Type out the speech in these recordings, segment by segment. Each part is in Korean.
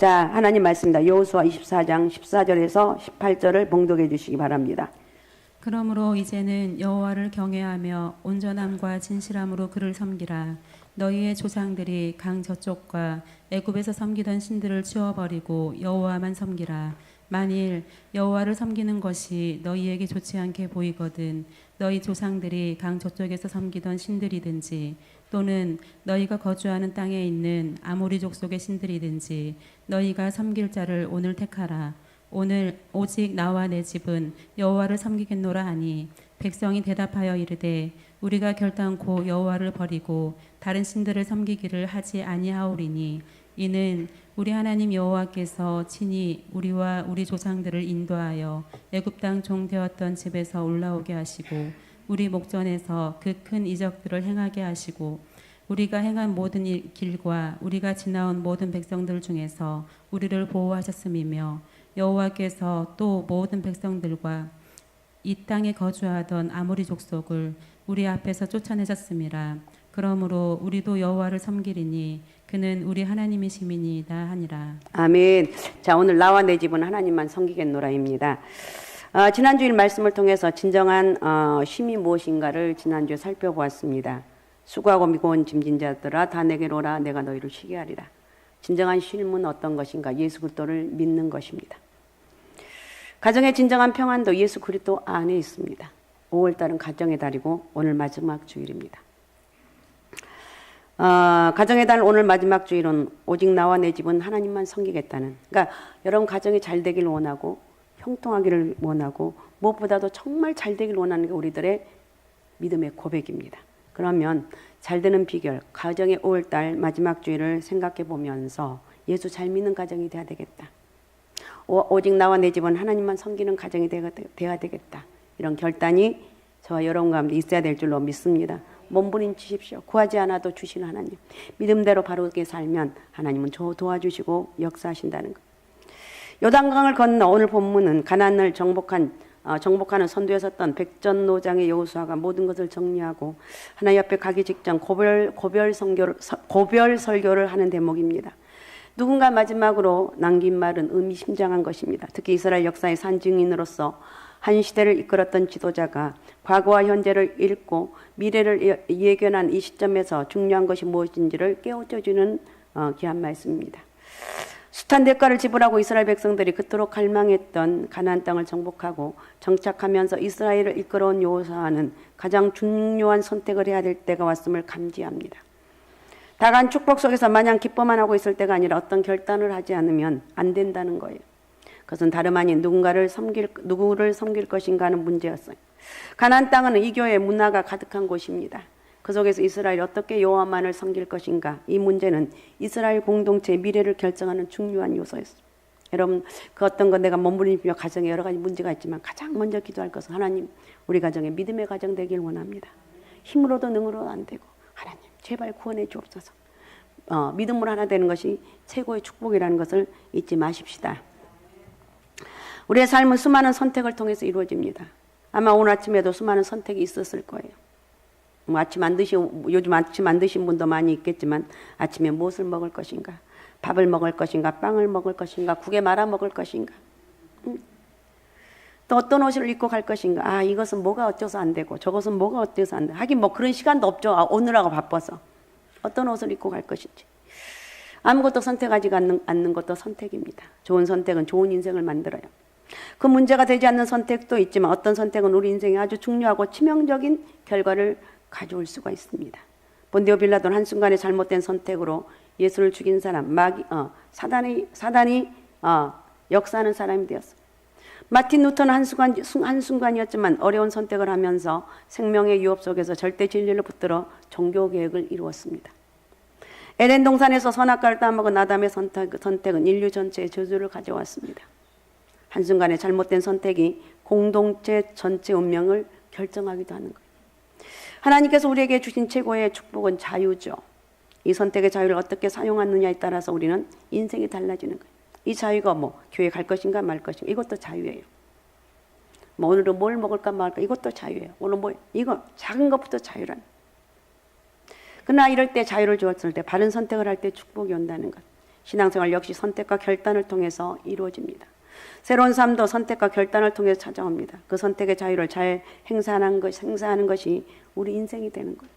자, 하나님 말씀입니다. 여호수아 24장 14절에서 18절을 봉독해 주시기 바랍니다. 그러므로 이제는 여호와를 경외하며 온전함과 진실함으로 그를 섬기라. 너희의 조상들이 강 저쪽과 애굽에서 섬기던 신들을 치워버리고 여호와만 섬기라. 만일 여호와를 섬기는 것이 너희에게 좋지 않게 보이거든 너희 조상들이 강 저쪽에서 섬기던 신들이든지 또는 너희가 거주하는 땅에 있는 아모리 족속의 신들이든지 너희가 섬길 자를 오늘 택하라. 오늘 오직 나와 내 집은 여호와를 섬기겠노라 하니 백성이 대답하여 이르되 우리가 결단코 여호와를 버리고 다른 신들을 섬기기를 하지 아니하오리니 이는 우리 하나님 여호와께서 친히 우리와 우리 조상들을 인도하여 애굽 땅 종 되었던 집에서 올라오게 하시고 우리 목전에서 그 큰 이적들을 행하게 하시고 우리가 행한 모든 길과 우리가 지나온 모든 백성들 중에서 우리를 보호하셨음이며 여호와께서 또 모든 백성들과 이 땅에 거주하던 아모리 족속을 우리 앞에서 쫓아내셨음이라. 그러므로 우리도 여호와를 섬기리니 그는 우리 하나님이심이니이다 하니라. 아멘. 자, 오늘 나와 내 집은 하나님만 섬기겠노라입니다. 지난주일 말씀을 통해서 진정한 쉼이 무엇인가를 지난주에 살펴보았습니다. 수고하고 미고온 짐진 자들아 다 내게로 오라 내가 너희를 쉬게 하리라. 진정한 쉼은 어떤 것인가? 예수 그리스도를 믿는 것입니다. 가정의 진정한 평안도 예수 그리스도 안에 있습니다. 5월달은 가정의 달이고 오늘 마지막 주일입니다. 가정의 달 오늘 마지막 주일은 오직 나와 내 집은 하나님만 섬기겠다는, 그러니까 여러분 가정이 잘 되길 원하고 형통하기를 원하고 무엇보다도 정말 잘 되길 원하는 게 우리들의 믿음의 고백입니다. 그러면 잘 되는 비결, 가정의 5월달 마지막 주일을 생각해 보면서 예수 잘 믿는 가정이 돼야 되겠다. 오직 나와 내 집은 하나님만 섬기는 가정이 돼야 되겠다. 이런 결단이 저와 여러분 가운데 있어야 될 줄로 믿습니다. 몸부림치십시오. 구하지 않아도 주시는 하나님. 믿음대로 바르게 살면 하나님은 도와주시고 역사하신다는 것. 요단강을 건너 오늘 본문은 가나안을 정복하는 선두에 섰던 백전노장의 여호수아가 모든 것을 정리하고 하나님 앞에 가기 직전 고별 설교를 하는 대목입니다. 누군가 마지막으로 남긴 말은 의미심장한 것입니다. 특히 이스라엘 역사의 산증인으로서 한 시대를 이끌었던 지도자가 과거와 현재를 읽고 미래를 예견한 이 시점에서 중요한 것이 무엇인지를 깨우쳐주는 귀한 말씀입니다. 숱한 대가를 지불하고 이스라엘 백성들이 그토록 갈망했던 가나안 땅을 정복하고 정착하면서 이스라엘을 이끌어온 여호수아는 가장 중요한 선택을 해야 될 때가 왔음을 감지합니다. 다간 축복 속에서 마냥 기뻐만 하고 있을 때가 아니라 어떤 결단을 하지 않으면 안 된다는 거예요. 그것은 다름 아닌 누구를 섬길 것인가 하는 문제였어요. 가나안 땅은 이교의 문화가 가득한 곳입니다. 그 속에서 이스라엘이 어떻게 여호와만을 섬길 것인가, 이 문제는 이스라엘 공동체의 미래를 결정하는 중요한 요소였어요. 여러분, 그 어떤 건 내가 몸부림치며 가정에 여러 가지 문제가 있지만 가장 먼저 기도할 것은 하나님, 우리 가정에 믿음의 가정 되길 원합니다. 힘으로도 능으로도 안 되고 하나님 제발 구원해 주옵소서. 믿음으로 하나 되는 것이 최고의 축복이라는 것을 잊지 마십시다. 우리의 삶은 수많은 선택을 통해서 이루어집니다. 아마 오늘 아침에도 수많은 선택이 있었을 거예요. 요즘 아침 안 드신 분도 많이 있겠지만 아침에 무엇을 먹을 것인가, 밥을 먹을 것인가, 빵을 먹을 것인가, 국에 말아 먹을 것인가, 또 어떤 옷을 입고 갈 것인가. 이것은 뭐가 어째서 안 되고 저것은 뭐가 어째서 안 돼. 하긴 뭐 그런 시간도 없죠. 오늘하고 바빠서 어떤 옷을 입고 갈 것인지. 아무것도 선택하지 않는 것도 선택입니다. 좋은 선택은 좋은 인생을 만들어요. 그 문제가 되지 않는 선택도 있지만 어떤 선택은 우리 인생에 아주 중요하고 치명적인 결과를 가져올 수가 있습니다. 본디오 빌라도는 한순간에 잘못된 선택으로 예수를 죽인 사람, 사단이 역사하는 사람이 되었습니다. 마틴 루터는 한순간이었지만 어려운 선택을 하면서 생명의 유업 속에서 절대 진리를 붙들어 종교 개혁을 이루었습니다. 에덴 동산에서 선악과를 따먹은 아담의 선택은 인류 전체의 저주를 가져왔습니다. 한순간에 잘못된 선택이 공동체 전체 운명을 결정하기도 하는 거예요. 하나님께서 우리에게 주신 최고의 축복은 자유죠. 이 선택의 자유를 어떻게 사용하느냐에 따라서 우리는 인생이 달라지는 거예요. 이 자유가 교회 갈 것인가 말 것인가, 이것도 자유예요. 오늘은 뭘 먹을까 말까, 이것도 자유예요. 오늘 이거 작은 것부터 자유란. 그러나 이럴 때 자유를 주었을 때 바른 선택을 할 때 축복이 온다는 것. 신앙생활 역시 선택과 결단을 통해서 이루어집니다. 새로운 삶도 선택과 결단을 통해서 찾아옵니다. 그 선택의 자유를 잘 행사하는 것이 우리 인생이 되는 거예요.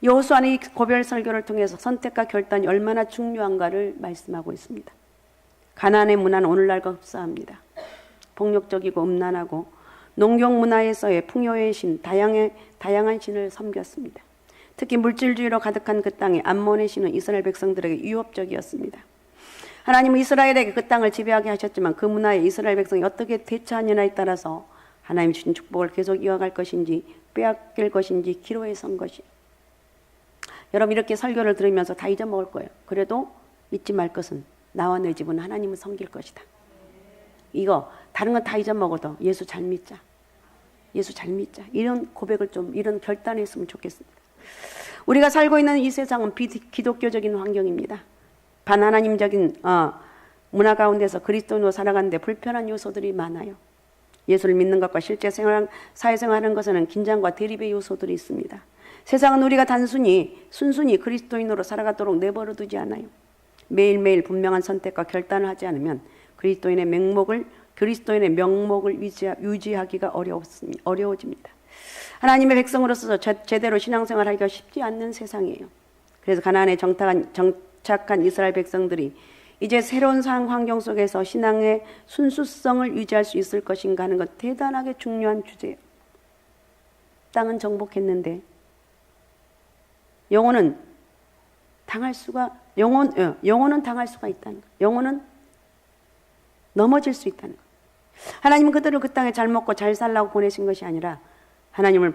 여호수아는 이 고별 설교를 통해서 선택과 결단이 얼마나 중요한가를 말씀하고 있습니다. 가나안의 문화는 오늘날과 흡사합니다. 폭력적이고 음란하고 농경 문화에서의 풍요의 신, 다양한 신을 섬겼습니다. 특히 물질주의로 가득한 그 땅에 암몬의 신은 이스라엘 백성들에게 위협적이었습니다. 하나님은 이스라엘에게 그 땅을 지배하게 하셨지만 그 문화에 이스라엘 백성이 어떻게 대처하느냐에 따라서 하나님 주신 축복을 계속 이어갈 것인지 빼앗길 것인지 기로에 선 것이. 여러분 이렇게 설교를 들으면서 다 잊어먹을 거예요. 그래도 잊지 말 것은 나와 내 집은 하나님을 섬길 것이다. 이거 다른 건 다 잊어먹어도 예수 잘 믿자. 예수 잘 믿자. 이런 고백을 좀 이런 결단을 했으면 좋겠습니다. 우리가 살고 있는 이 세상은 비기독교적인 환경입니다. 반하나님적인 문화 가운데서 그리스도인으로 살아가는데 불편한 요소들이 많아요. 예수를 믿는 것과 실제 사회생활하는 것에는 긴장과 대립의 요소들이 있습니다. 세상은 우리가 순순히 그리스도인으로 살아가도록 내버려 두지 않아요. 매일매일 분명한 선택과 결단을 하지 않으면 그리스도인의 명목을 유지하기가 어려워집니다. 하나님의 백성으로서 제대로 신앙생활하기가 쉽지 않는 세상이에요. 그래서 가나안에 정착한 이스라엘 백성들이 이제 새로운 상황 환경 속에서 신앙의 순수성을 유지할 수 있을 것인가 하는 것 대단하게 중요한 주제예요. 땅은 정복했는데 영혼은 당할 수가 있다는 것. 영혼은 넘어질 수 있다는 것. 하나님은 그들을 그 땅에 잘 먹고 잘 살라고 보내신 것이 아니라 하나님을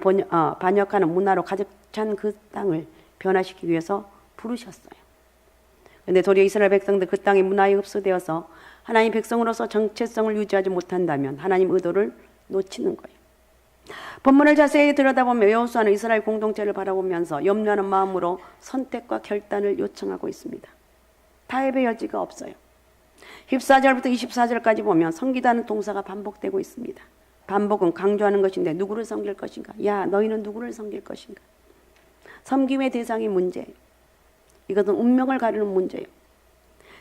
반역하는 문화로 가득 찬 그 땅을 변화시키기 위해서 부르셨어요. 그런데 도리어 이스라엘 백성들 그 땅의 문화에 흡수되어서 하나님 백성으로서 정체성을 유지하지 못한다면 하나님 의도를 놓치는 거예요. 본문을 자세히 들여다보면 여호수아는 이스라엘 공동체를 바라보면서 염려하는 마음으로 선택과 결단을 요청하고 있습니다. 타협의 여지가 없어요. 14절부터 24절까지 보면 섬기다는 동사가 반복되고 있습니다. 반복은 강조하는 것인데 누구를 섬길 것인가? 야, 너희는 누구를 섬길 것인가? 섬김의 대상이 문제예요. 이것은 운명을 가르는 문제예요.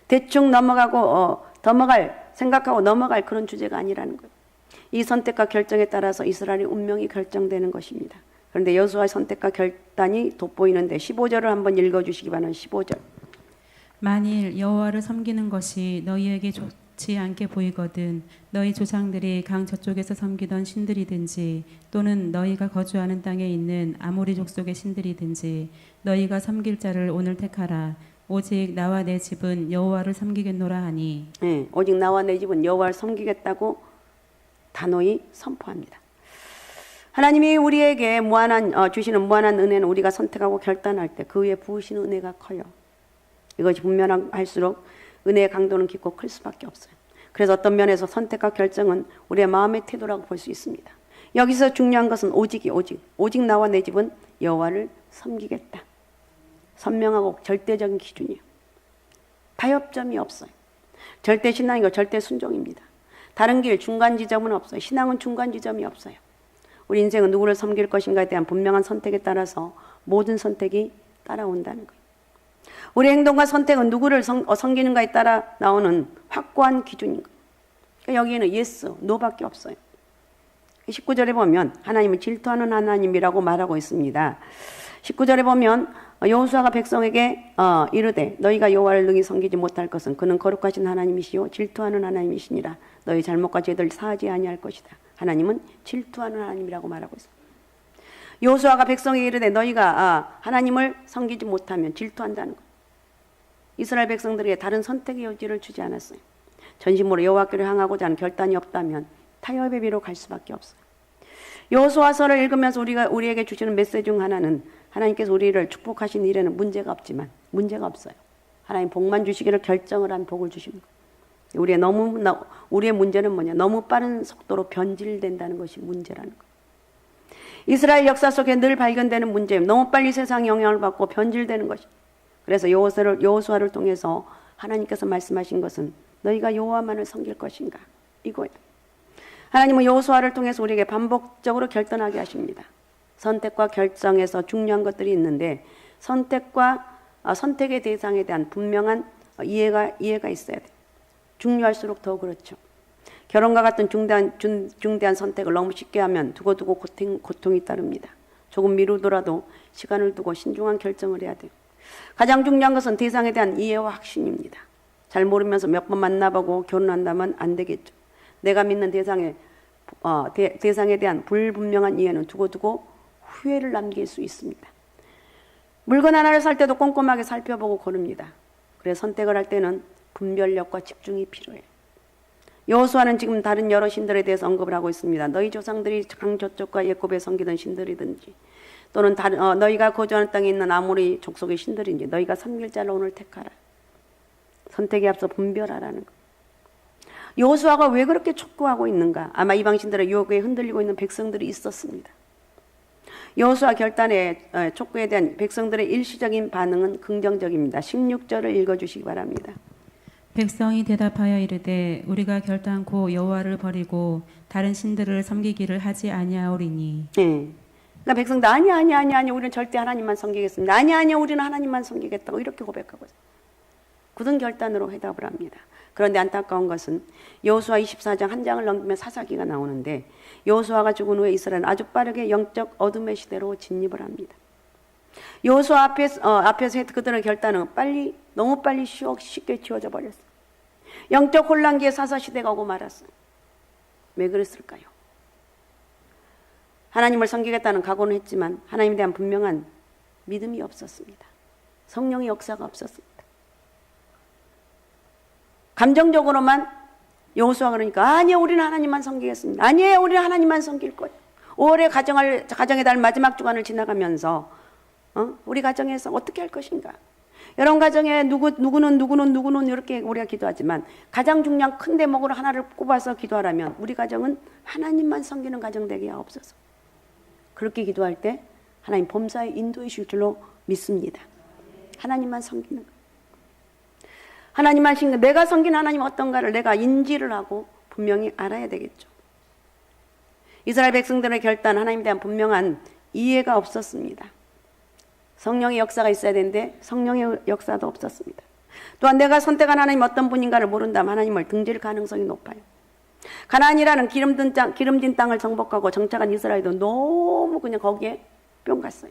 대충 생각하고 넘어갈 그런 주제가 아니라는 거예요. 이 선택과 결정에 따라서 이스라엘의 운명이 결정되는 것입니다. 그런데 여호수아의 선택과 결단이 돋보이는데 15절을 한번 읽어주시기 바랍니다. 15절. 만일 여호와를 섬기는 것이 너희에게 좋지 않게 보이거든 너희 조상들이 강 저쪽에서 섬기던 신들이든지 또는 너희가 거주하는 땅에 있는 아모리 족속의 신들이든지 너희가 섬길 자를 오늘 택하라. 오직 나와 내 집은 여호와를 섬기겠노라 하니. 네, 오직 나와 내 집은 여호와를 섬기겠다고 단호히 선포합니다. 하나님이 우리에게 주시는 무한한 은혜는 우리가 선택하고 결단할 때 그 위에 부으시는 은혜가 커요. 이것이 분명할수록 은혜의 강도는 깊고 클 수밖에 없어요. 그래서 어떤 면에서 선택과 결정은 우리의 마음의 태도라고 볼 수 있습니다. 여기서 중요한 것은 오직 나와 내 집은 여호와를 섬기겠다. 선명하고 절대적인 기준이에요. 타협점이 없어요. 절대 신앙이고 절대 순종입니다. 다른 길 중간 지점은 없어요. 신앙은 중간 지점이 없어요. 우리 인생은 누구를 섬길 것인가에 대한 분명한 선택에 따라서 모든 선택이 따라온다는 거예요. 우리 행동과 선택은 누구를 섬기는가에 따라 나오는 확고한 기준인 거예요. 그러니까 여기에는 yes, no밖에 없어요. 19절에 보면 하나님은 질투하는 하나님이라고 말하고 있습니다. 19절에 보면 여호수아가 백성에게 이르되 너희가 여호와를 능히 섬기지 못할 것은 그는 거룩하신 하나님이시요 질투하는 하나님이시니라. 너희 잘못과 죄를 사하지 아니할 것이다. 하나님은 질투하는 하나님이라고 말하고 있습니다. 여호수아가 백성에게 이르되 너희가 하나님을 섬기지 못하면 질투한다는 것. 이스라엘 백성들에게 다른 선택의 여지를 주지 않았어요. 전심으로 여호와께로 향하고자 하는 결단이 없다면 타협의 비로 갈 수밖에 없어요. 여호수아서를 읽으면서 우리에게 주시는 메시지 중 하나는 하나님께서 우리를 축복하신 일에는 문제가 없어요. 하나님 복만 주시기를 결정을 한 복을 주시는 거예요. 우리의 문제는 뭐냐? 너무 빠른 속도로 변질된다는 것이 문제라는 거예요. 이스라엘 역사 속에 늘 발견되는 문제예요. 너무 빨리 세상 영향을 받고 변질되는 것이. 그래서 여호수아를 통해서 하나님께서 말씀하신 것은 너희가 여호와만을 섬길 것인가? 이거예요. 하나님은 여호수아를 통해서 우리에게 반복적으로 결단하게 하십니다. 선택과 결정에서 중요한 것들이 있는데 선택의 대상에 대한 분명한 이해가 있어야 돼. 중요할수록 더 그렇죠. 결혼과 같은 중대한 선택을 너무 쉽게 하면 두고두고 고통이 따릅니다. 조금 미루더라도 시간을 두고 신중한 결정을 해야 돼요. 가장 중요한 것은 대상에 대한 이해와 확신입니다. 잘 모르면서 몇 번 만나보고 결혼한다면 안 되겠죠. 내가 믿는 대상에 대한 불분명한 이해는 두고두고 후회를 남길 수 있습니다. 물건 하나를 살 때도 꼼꼼하게 살펴보고 고릅니다. 그래서 선택을 할 때는 분별력과 집중이 필요해요. 여호수아는 지금 다른 여러 신들에 대해서 언급을 하고 있습니다. 너희 조상들이 강저쪽과 야곱에 섬기던 신들이든지 또는 너희가 거주하는 땅에 있는 아모리 족속의 신들인지 너희가 섬길 자를 오늘 택하라. 선택에 앞서 분별하라는 것. 여호수아가 왜 그렇게 촉구하고 있는가? 아마 이방 신들의 유혹에 흔들리고 있는 백성들이 있었습니다. 여호수아 결단의 촉구에 대한 백성들의 일시적인 반응은 긍정적입니다. 16절을 읽어주시기 바랍니다. 백성이 대답하여 이르되 우리가 결단코 여호와를 버리고 다른 신들을 섬기기를 하지 아니하오리니. 네. 그러니까 백성들 아니 우리는 절대 하나님만 섬기겠습니다. 아니 우리는 하나님만 섬기겠다고 이렇게 고백하고 있어요. 굳은 결단으로 해답을 합니다. 그런데 안타까운 것은 여호수아 24장 한 장을 넘기면 사사기가 나오는데 여호수아가 죽은 후에 이스라엘은 아주 빠르게 영적 어둠의 시대로 진입을 합니다. 여호수아 앞에서 그들의 결단은 너무 빨리 쉽게 지워져 버렸어요. 영적 혼란기에 사사 시대가 오고 말았어요. 왜 그랬을까요? 하나님을 섬기겠다는 각오는 했지만 하나님에 대한 분명한 믿음이 없었습니다. 성령의 역사가 없었습니다. 감정적으로만 여호수아 그러니까 아니요 우리는 하나님만 섬기겠습니다. 아니에요 우리는 하나님만 섬길 거예요. 5월에 가정의 달 마지막 주간을 지나가면서 우리 가정에서 어떻게 할 것인가? 여러분 가정에 누구는 이렇게 우리가 기도하지만 가장 중요한 큰 대목으로 하나를 꼽아서 기도하라면 우리 가정은 하나님만 섬기는 가정 되게 하옵소서. 그렇게 기도할 때 하나님 범사에 인도해 주실 줄로 믿습니다. 하나님만 섬기는 것. 하나님만 섬기는 내가 섬긴 하나님 어떤가를 내가 인지를 하고 분명히 알아야 되겠죠. 이스라엘 백성들의 결단 하나님에 대한 분명한 이해가 없었습니다. 성령의 역사가 있어야 되는데 성령의 역사도 없었습니다. 또한 내가 선택한 하나님 어떤 분인가를 모른다면 하나님을 등질 가능성이 높아요. 가나안이라는 기름진 땅을 정복하고 정착한 이스라엘도 너무 그냥 거기에 뿅 갔어요.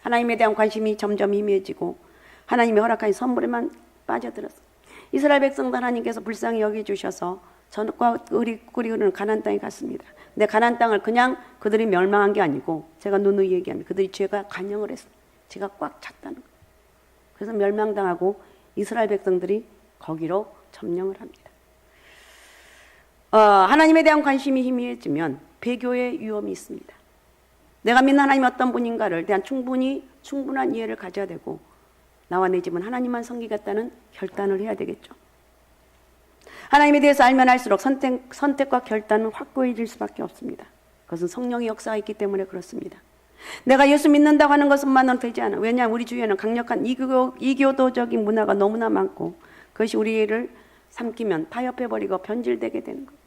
하나님에 대한 관심이 점점 희미해지고 하나님의 허락하신 선물에만 빠져들었어요. 이스라엘 백성도 하나님께서 불쌍히 여겨주셔서 전과 꿀이 흐르는 가나안 땅에 갔습니다. 근데 가나안 땅을 그냥 그들이 멸망한 게 아니고 제가 누누이 얘기합니다. 그들이 죄가 간영을 했어요. 죄가 꽉 찼다는 거예요. 그래서 멸망당하고 이스라엘 백성들이 거기로 점령을 합니다. 하나님에 대한 관심이 희미해지면 배교의 위험이 있습니다. 내가 믿는 하나님 어떤 분인가를 대한 충분한 이해를 가져야 되고 나와 내 집은 하나님만 섬기겠다는 결단을 해야 되겠죠. 하나님에 대해서 알면 알수록 선택과 결단은 확고해질 수밖에 없습니다. 그것은 성령의 역사가 있기 때문에 그렇습니다. 내가 예수 믿는다고 하는 것만은 되지 않아. 왜냐하면 우리 주위에는 강력한 이교도적인 문화가 너무나 많고 그것이 우리를 삼키면 타협해버리고 변질되게 되는 거예요.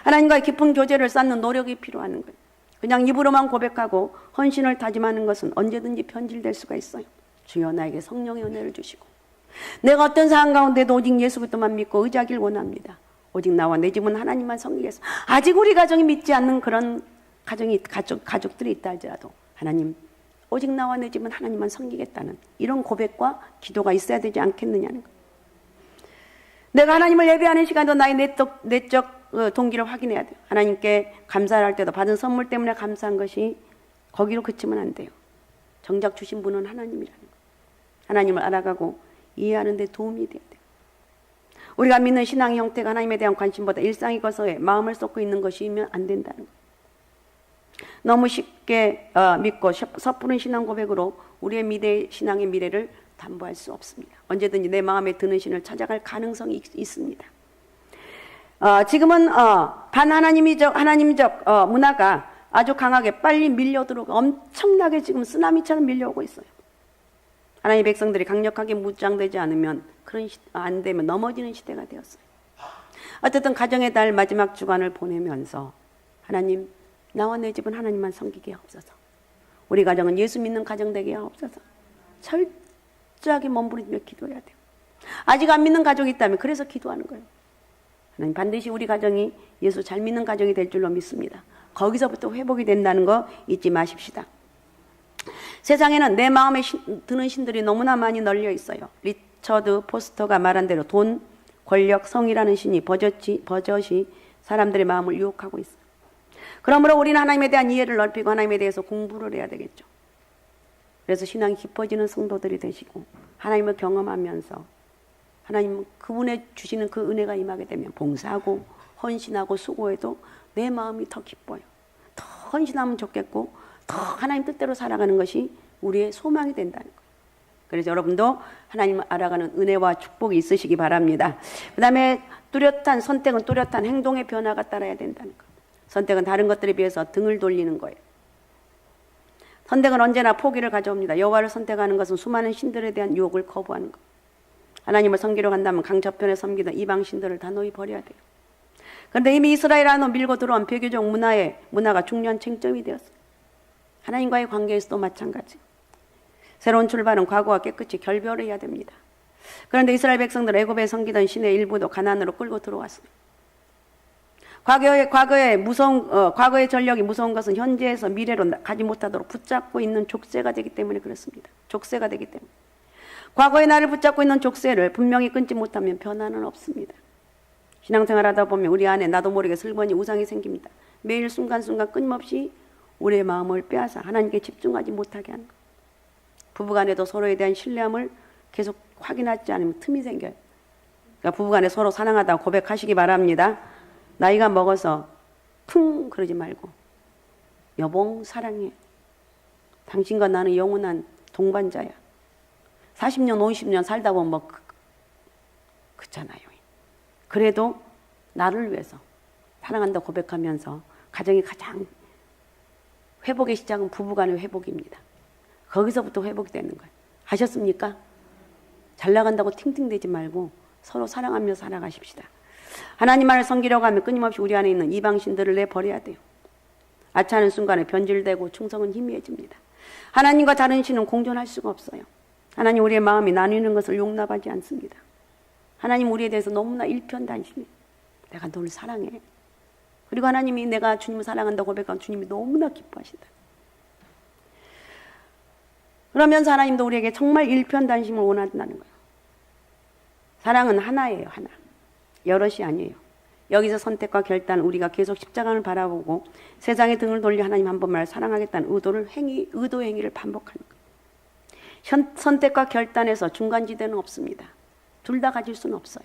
하나님과의 깊은 교제를 쌓는 노력이 필요한 거예요. 그냥 입으로만 고백하고 헌신을 다짐하는 것은 언제든지 변질될 수가 있어요. 주여 나에게 성령의 은혜를 주시고 내가 어떤 상황 가운데도 오직 예수부터만 믿고 의지하길 원합니다. 오직 나와 내 집은 하나님만 섬기겠습니다. 아직 우리 가정이 믿지 않는 그런 가족들이 있다 할지라도 하나님 오직 나와 내 집은 하나님만 섬기겠다는 이런 고백과 기도가 있어야 되지 않겠느냐는 것. 내가 하나님을 예배하는 시간도 나의 내적 동기를 확인해야 돼요. 하나님께 감사를 할 때도 받은 선물 때문에 감사한 것이 거기로 그치면 안 돼요. 정작 주신 분은 하나님이라는 것. 하나님을 알아가고 이해하는 데 도움이 돼야 돼요. 우리가 믿는 신앙의 형태가 하나님에 대한 관심보다 일상의 것에 마음을 쏟고 있는 것이면 안 된다는 것. 너무 쉽게 믿고 섣부른 신앙 고백으로 우리의 신앙의 미래를 담보할 수 없습니다. 언제든지 내 마음에 드는 신을 찾아갈 가능성이 있습니다. 지금은 반하나님적 문화가 아주 강하게 빨리 밀려들어오고 엄청나게 지금 쓰나미처럼 밀려오고 있어요. 하나님의 백성들이 강력하게 무장되지 않으면 안 되면 넘어지는 시대가 되었어요. 어쨌든 가정의 달 마지막 주간을 보내면서 하나님 나와 내 집은 하나님만 섬기게 하옵소서. 우리 가정은 예수 믿는 가정 되게 하옵소서. 철저하게 몸부림치며 기도해야 돼요. 아직 안 믿는 가족이 있다면 그래서 기도하는 거예요. 하나님 반드시 우리 가정이 예수 잘 믿는 가정이 될 줄로 믿습니다. 거기서부터 회복이 된다는 거 잊지 마십시다. 세상에는 내 마음에 드는 신들이 너무나 많이 널려 있어요. 리처드 포스터가 말한 대로 돈, 권력, 성이라는 신이 버젓이 사람들의 마음을 유혹하고 있어요. 그러므로 우리는 하나님에 대한 이해를 넓히고 하나님에 대해서 공부를 해야 되겠죠. 그래서 신앙이 깊어지는 성도들이 되시고 하나님을 경험하면서 하나님 그분의 주시는 그 은혜가 임하게 되면 봉사하고 헌신하고 수고해도 내 마음이 더 기뻐요. 더 헌신하면 좋겠고 더 하나님 뜻대로 살아가는 것이 우리의 소망이 된다는 거예요. 그래서 여러분도 하나님을 알아가는 은혜와 축복이 있으시기 바랍니다. 그 다음에 선택은 뚜렷한 행동의 변화가 따라야 된다는 거예요. 선택은 다른 것들에 비해서 등을 돌리는 거예요. 선택은 언제나 포기를 가져옵니다. 여호와를 선택하는 것은 수많은 신들에 대한 유혹을 거부하는 것. 하나님을 섬기러 간다면 강저편에 섬기던 이방 신들을 단호히 버려야 돼요. 그런데 이미 이스라엘 안으로 밀고 들어온 배교적 문화가 중요한 쟁점이 되었어요. 하나님과의 관계에서도 마찬가지. 새로운 출발은 과거와 깨끗이 결별해야 됩니다. 그런데 이스라엘 백성들 애굽에 섬기던 신의 일부도 가나안으로 끌고 들어왔어요. 과거의 전력이 무서운 것은 현재에서 미래로 가지 못하도록 붙잡고 있는 족쇄가 되기 때문에 그렇습니다. 족쇄가 되기 때문에. 과거의 나를 붙잡고 있는 족쇄를 분명히 끊지 못하면 변화는 없습니다. 신앙생활하다 보면 우리 안에 나도 모르게 슬퍼니 우상이 생깁니다. 매일 순간순간 끊임없이 우리의 마음을 빼앗아 하나님께 집중하지 못하게 하는 것. 부부간에도 서로에 대한 신뢰함을 계속 확인하지 않으면 틈이 생겨요. 그러니까 부부간에 서로 사랑하다고 고백하시기 바랍니다. 나이가 먹어서 퉁 그러지 말고 여봉 사랑해. 당신과 나는 영원한 동반자야. 40년 50년 살다 보면 그렇잖아요. 그래도 나를 위해서 사랑한다 고백하면서 가정이 가장 회복의 시작은 부부간의 회복입니다. 거기서부터 회복이 되는 거예요. 아셨습니까? 잘 나간다고 팅팅대지 말고 서로 사랑하며 살아가십시다. 하나님만을 섬기려고 하면 끊임없이 우리 안에 있는 이방신들을 내버려야 돼요. 아차하는 순간에 변질되고 충성은 희미해집니다. 하나님과 다른 신은 공존할 수가 없어요. 하나님 우리의 마음이 나뉘는 것을 용납하지 않습니다. 하나님 우리에 대해서 너무나 일편단심해. 내가 너를 사랑해. 그리고 하나님이 내가 주님을 사랑한다고 고백하면 주님이 너무나 기뻐하신다. 그러면서 하나님도 우리에게 정말 일편단심을 원한다는 거예요. 사랑은 하나예요. 하나. 여럿이 아니에요. 여기서 선택과 결단, 우리가 계속 십자가를 바라보고 세상에 등을 돌려 하나님 한 번만 사랑하겠다는 의도 행위를 반복하는 거예요. 선택과 결단에서 중간지대는 없습니다. 둘 다 가질 수는 없어요.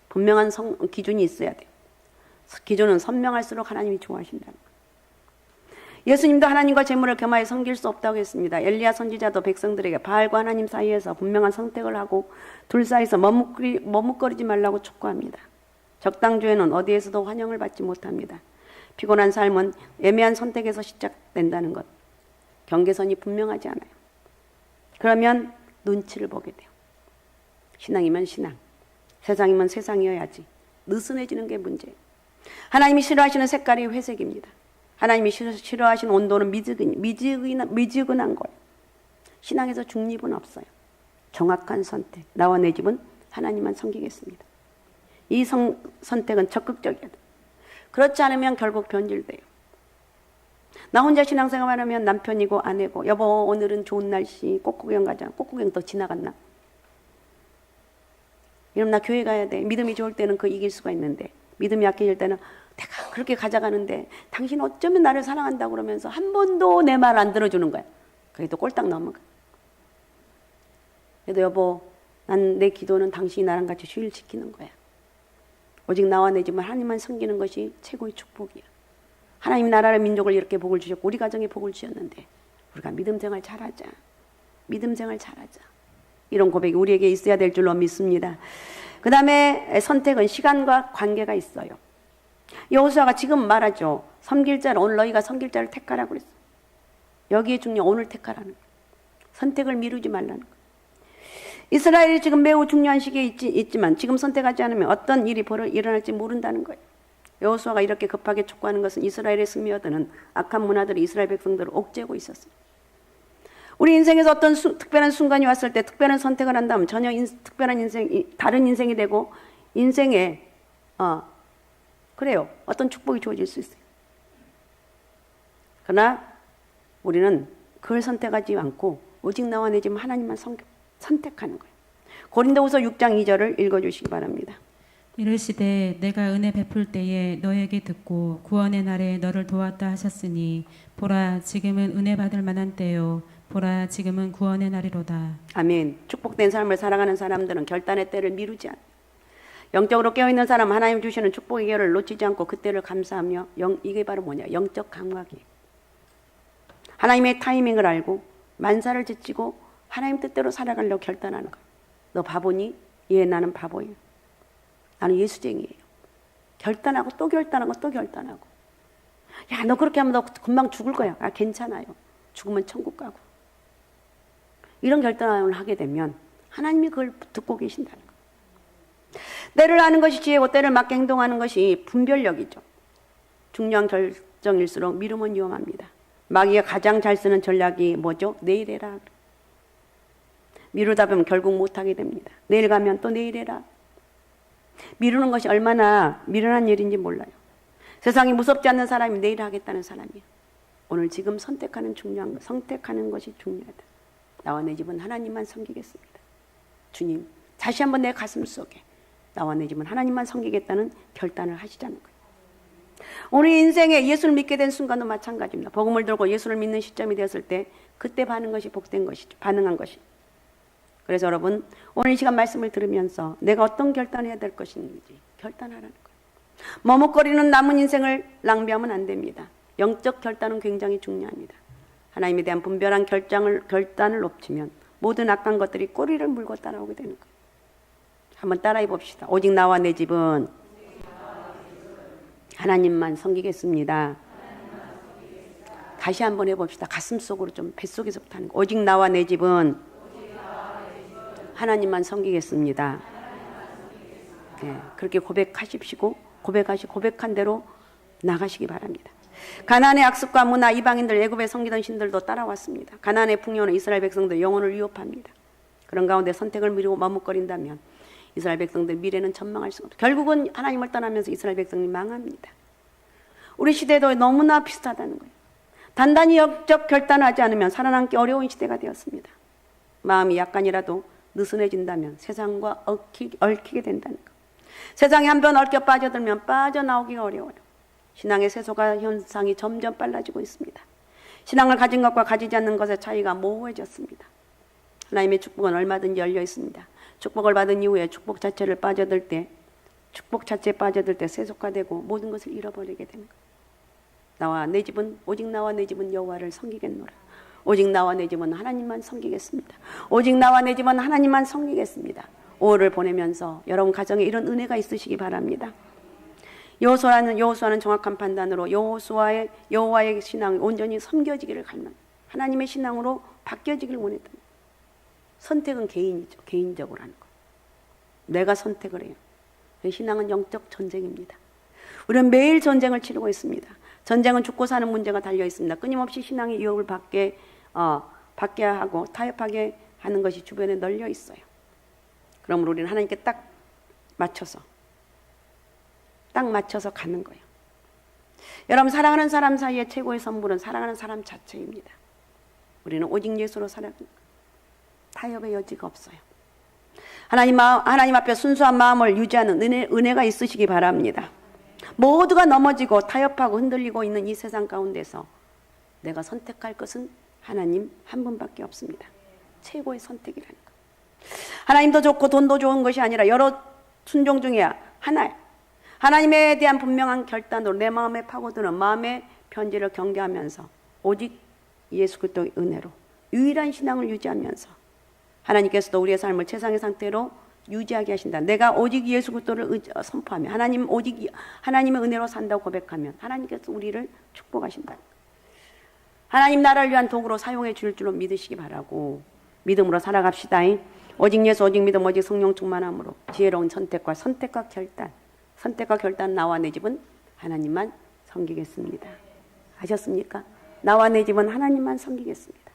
분명한 기준이 있어야 돼요. 기준은 선명할수록 하나님이 좋아하신다는 거예요. 예수님도 하나님과 재물을 겸하여 섬길 수 없다고 했습니다. 엘리야 선지자도 백성들에게 바알과 하나님 사이에서 분명한 선택을 하고 둘 사이에서 머뭇거리지 말라고 촉구합니다. 적당주에는 어디에서도 환영을 받지 못합니다. 피곤한 삶은 애매한 선택에서 시작된다는 것. 경계선이 분명하지 않아요. 그러면 눈치를 보게 돼요. 신앙이면 신앙, 세상이면 세상이어야지. 느슨해지는 게 문제예요. 하나님이 싫어하시는 색깔이 회색입니다. 하나님이 싫어하시는 온도는 미지근한 거예요. 신앙에서 중립은 없어요. 정확한 선택. 나와 내 집은 하나님만 섬기겠습니다. 이 선택은 적극적이야 돼. 그렇지 않으면 결국 변질돼요. 나 혼자 신앙생활하면 남편이고 아내고 여보 오늘은 좋은 날씨 꽃구경 가자. 꽃구경 더 지나갔나? 이러면 나 교회 가야 돼. 믿음이 좋을 때는 그 이길 수가 있는데 믿음이 약해질 때는 내가 그렇게 가져가는데 당신 어쩌면 나를 사랑한다고 그러면서 한 번도 내 말 안 들어주는 거야. 그게 또 꼴딱 넘어가. 그래도 여보 난 내 기도는 당신이 나랑 같이 휴일시키는 거야. 오직 나와 내 집은 하나님만 섬기는 것이 최고의 축복이야. 하나님 나라를 민족을 이렇게 복을 주셨고 우리 가정에 복을 주셨는데 우리가 믿음 생활 잘하자. 믿음 생활 잘하자. 이런 고백이 우리에게 있어야 될 줄로 믿습니다. 그 다음에 선택은 시간과 관계가 있어요. 여호수아가 지금 말하죠. 섬길 자를 오늘 너희가 섬길 자를 택하라고 그랬어. 여기에 중요한 오늘 택하라는 거예요. 선택을 미루지 말라는 거예요. 이스라엘이 지금 매우 중요한 시기에 있지만 지금 선택하지 않으면 어떤 일이 일어날지 모른다는 거예요. 여호수아가 이렇게 급하게 촉구하는 것은 이스라엘의 승리 얻는 악한 문화들이 이스라엘 백성들을 옥죄고 있었어요. 우리 인생에서 어떤 특별한 순간이 왔을 때 특별한 선택을 한다면 전혀 특별한 다른 인생이 되고 인생에 그래요. 어떤 축복이 주어질 수 있어요. 그러나 우리는 그걸 선택하지 않고 오직 나와 내 집 하나님만 선택하는 거예요. 고린도후서 6장 2절을 읽어주시기 바랍니다. 이르시되 내가 은혜 베풀 때에 너에게 듣고 구원의 날에 너를 도왔다 하셨으니 보라 지금은 은혜 받을 만한 때요 보라 지금은 구원의 날이로다. 아멘. 축복된 삶을 살아가는 사람들은 결단의 때를 미루지 않아요. 영적으로 깨어있는 사람 하나님 주시는 축복의 기회를 놓치지 않고 그때를 감사하며 이게 바로 뭐냐? 영적 감각이에요. 하나님의 타이밍을 알고 만사를 지치고 하나님 뜻대로 살아가려고 결단하는 거예요. 너 바보니? 예, 나는 바보예요. 나는 예수쟁이에요. 결단하고 또 결단하고 또 결단하고. 야, 너 그렇게 하면 너 금방 죽을 거야. 아, 괜찮아요. 죽으면 천국 가고. 이런 결단을 하게 되면 하나님이 그걸 듣고 계신다는 거예요. 때를 아는 것이 지혜고 때를 맞게 행동하는 것이 분별력이죠. 중요한 결정일수록 미루면 위험합니다. 마귀가 가장 잘 쓰는 전략이 뭐죠? 내일 해라. 미루다 보면 결국 못하게 됩니다. 내일 가면 또 내일 해라. 미루는 것이 얼마나 미련한 일인지 몰라요. 세상이 무섭지 않는 사람이 내일 하겠다는 사람이에요. 오늘 지금 선택하는 것이 중요하다. 나와 내 집은 하나님만 섬기겠습니다. 주님, 다시 한번 내 가슴 속에 나와 내 집은 하나님만 섬기겠다는 결단을 하시자는 거예요. 우리 인생에 예수를 믿게 된 순간도 마찬가지입니다. 복음을 들고 예수를 믿는 시점이 되었을 때 그때 반응한 것이 복된 것이죠. 반응한 것이. 그래서 여러분 오늘 이 시간 말씀을 들으면서 내가 어떤 결단을 해야 될 것인지 결단하라는 거예요. 머뭇거리는 남은 인생을 낭비하면 안 됩니다. 영적 결단은 굉장히 중요합니다. 하나님에 대한 분별한 결단을 놓치면 모든 악한 것들이 꼬리를 물고 따라오게 되는 거예요. 한번 따라해 봅시다. 오직 나와 내 집은 하나님만 섬기겠습니다. 다시 한번 해봅시다. 가슴속으로 좀 뱃속에서부터 하는 거. 오직 나와 내 집은 하나님만 섬기겠습니다. 네, 그렇게 고백하십시고 고백한 대로 나가시기 바랍니다. 가나안의 악습과 문화, 이방인들, 애굽에 섬기던 신들도 따라왔습니다. 가나안의 풍요는 이스라엘 백성들 영혼을 위협합니다. 그런 가운데 선택을 미루고 머뭇거린다면 이스라엘 백성들 미래는 전망할 수가 없다. 결국은 하나님을 떠나면서 이스라엘 백성이 망합니다. 우리 시대도 너무나 비슷하다는 거예요. 단단히 영적 결단하지 않으면 살아남기 어려운 시대가 되었습니다. 마음이 약간이라도 느슨해진다면 세상과 얽히게 된다는 것. 세상에 한번 얽혀 빠져들면 빠져나오기가 어려워요. 신앙의 세속화 현상이 점점 빨라지고 있습니다. 신앙을 가진 것과 가지지 않는 것의 차이가 모호해졌습니다. 하나님의 축복은 얼마든지 열려 있습니다. 축복을 받은 이후에 축복 자체에 빠져들 때 세속화되고 모든 것을 잃어버리게 되는 거예요. 오직 나와 내 집은 여호와를 섬기겠노라. 오직 나와 내 집은 하나님만 섬기겠습니다. 오직 나와 내 집은 하나님만 섬기겠습니다. 5월을 보내면서 여러분 가정에 이런 은혜가 있으시기 바랍니다. 여호수아는 정확한 판단으로 여호와의 신앙이 온전히 섬겨지기를 갈망, 하나님의 신앙으로 바뀌어지기를 원했다. 선택은 개인이죠. 개인적으로 하는 거. 내가 선택을 해요. 신앙은 영적 전쟁입니다. 우리는 매일 전쟁을 치르고 있습니다. 전쟁은 죽고 사는 문제가 달려 있습니다. 끊임없이 신앙의 유혹을 받게 하고 타협하게 하는 것이 주변에 널려 있어요. 그러므로 우리는 하나님께 딱 맞춰서 가는 거예요. 여러분, 사랑하는 사람 사이에 최고의 선물은 사랑하는 사람 자체입니다. 우리는 오직 예수로 살아가는 거예요. 타협의 여지가 없어요. 하나님 앞에 순수한 마음을 유지하는 은혜가 있으시기 바랍니다. 모두가 넘어지고 타협하고 흔들리고 있는 이 세상 가운데서 내가 선택할 것은 하나님 한 분밖에 없습니다. 최고의 선택이라는 것. 하나님도 좋고 돈도 좋은 것이 아니라 여러 순종 중에 하나예요. 하나님에 대한 분명한 결단으로 내 마음에 파고드는 마음의 편지를 경계하면서 오직 예수 그리스도의 은혜로 유일한 신앙을 유지하면서 하나님께서도 우리의 삶을 최상의 상태로 유지하게 하신다. 내가 오직 예수 그리스도를 선포하며 하나님의 은혜로 산다고 고백하면 하나님께서 우리를 축복하신다. 하나님 나라를 위한 도구로 사용해 줄 줄로 믿으시기 바라고 믿음으로 살아갑시다. 오직 예수, 오직 믿음, 오직 성령 충만함으로 지혜로운 선택과 결단 나와 내 집은 하나님만 섬기겠습니다. 아셨습니까? 나와 내 집은 하나님만 섬기겠습니다.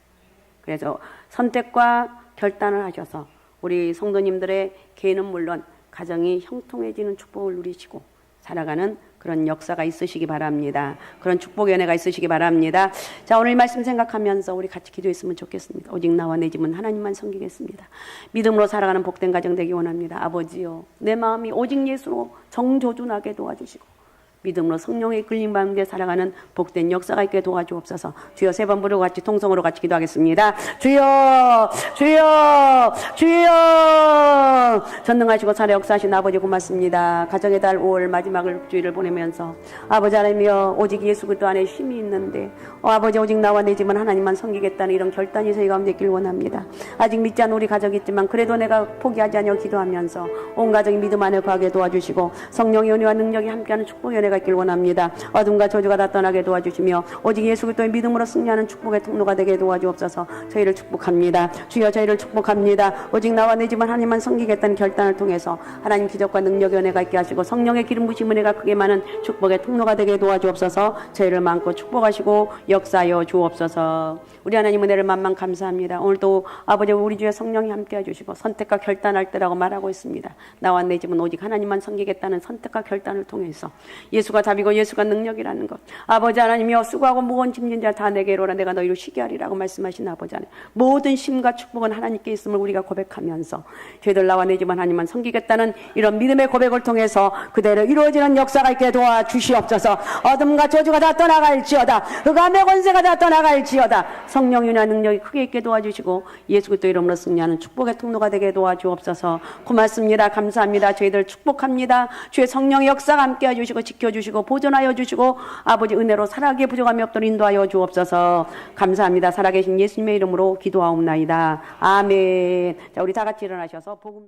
그래서 선택과 결단을 하셔서 우리 성도님들의 개인은 물론 가정이 형통해지는 축복을 누리시고 살아가는 그런 역사가 있으시기 바랍니다. 그런 축복의 은혜가 있으시기 바랍니다. 자, 오늘 이 말씀 생각하면서 우리 같이 기도했으면 좋겠습니다. 오직 나와 내 집은 하나님만 섬기겠습니다. 믿음으로 살아가는 복된 가정 되기 원합니다. 아버지요, 내 마음이 오직 예수로 정조준하게 도와주시고 믿음으로 성령의 이끌림 가운데 살아가는 복된 역사가 있게 도와주옵소서. 주여, 세 번 부르고 같이 통성으로 같이 기도하겠습니다. 주여, 주여, 주여. 전능하시고 살아 역사하신 아버지 고맙습니다. 가정의 달 5월 마지막을 주일을 보내면서 아버지 하나님이여, 오직 예수 그리스도 안에 힘이 있는데 아버지 오직 나와 내 집은 하나님만 섬기겠다는 이런 결단이 저희 가운데 있길 원합니다. 아직 믿지 않는 우리 가족이 있지만 그래도 내가 포기하지 않으려 기도하면서 온 가정이 믿음 안에 거하게 도와주시고 성령의 은혜와 능력이 함께하는 축복의 은혜가 있길 원합니다. 어둠과 저주가 다 떠나게 도와주시며 오직 예수 그리스도의 믿음으로 승리하는 축복의 통로가 되게 도와주옵소서. 저희를 축복합니다. 주여, 저희를 축복합니다. 오직 나와 내 집은 하나님만 섬기겠다는 결단을 통해서 하나님 기적과 능력의 은혜가 있게 하시고 성령의 기름 부심 은혜가 크게 많은 축복의 통로가 되게 도와주옵소서. 저희를 많고 축복하시고 역사하여 주옵소서. 우리 하나님 은혜를 만만 감사합니다. 오늘도 아버지 우리 주의 성령이 함께해 주시고 선택과 결단할 때라고 말하고 있습니다. 나와 내 집은 오직 하나님만 섬기겠다는 선택과 결단을 통해서 예수가 답이고 예수가 능력이라는 것, 아버지 하나님이여, 수고하고 무거운 짐진 자 다 내게로 오라 내가 너희를 쉬게 하리라고 말씀하신 아버지 하나님, 모든 힘과 축복은 하나님께 있음을 우리가 고백하면서 저희들 나와 내 집은 하나님만 섬기겠다는 이런 믿음의 고백을 통해서 그대로 이루어지는 역사가 있게 도와주시옵소서. 어둠과 저주가 다 떠나갈지어다. 흑암의 권세가 다 떠나갈지어다. 성령이나 능력이 크게 있게 도와주시고 예수 그리스도 이름으로 승리하는 축복의 통로가 되게 도와주옵소서. 고맙습니다. 감사합니다. 저희들 축복합니다. 주의 성령의 역사가 함께해 주시고 지켜주시고 보존하여 주시고 아버지 은혜로 살아가기에 부족함이 없도록 인도하여 주옵소서. 감사합니다. 살아계신 예수님의 이름으로 기도하옵나이다. 아멘. 자, 우리 다 같이 일어나셔서 복음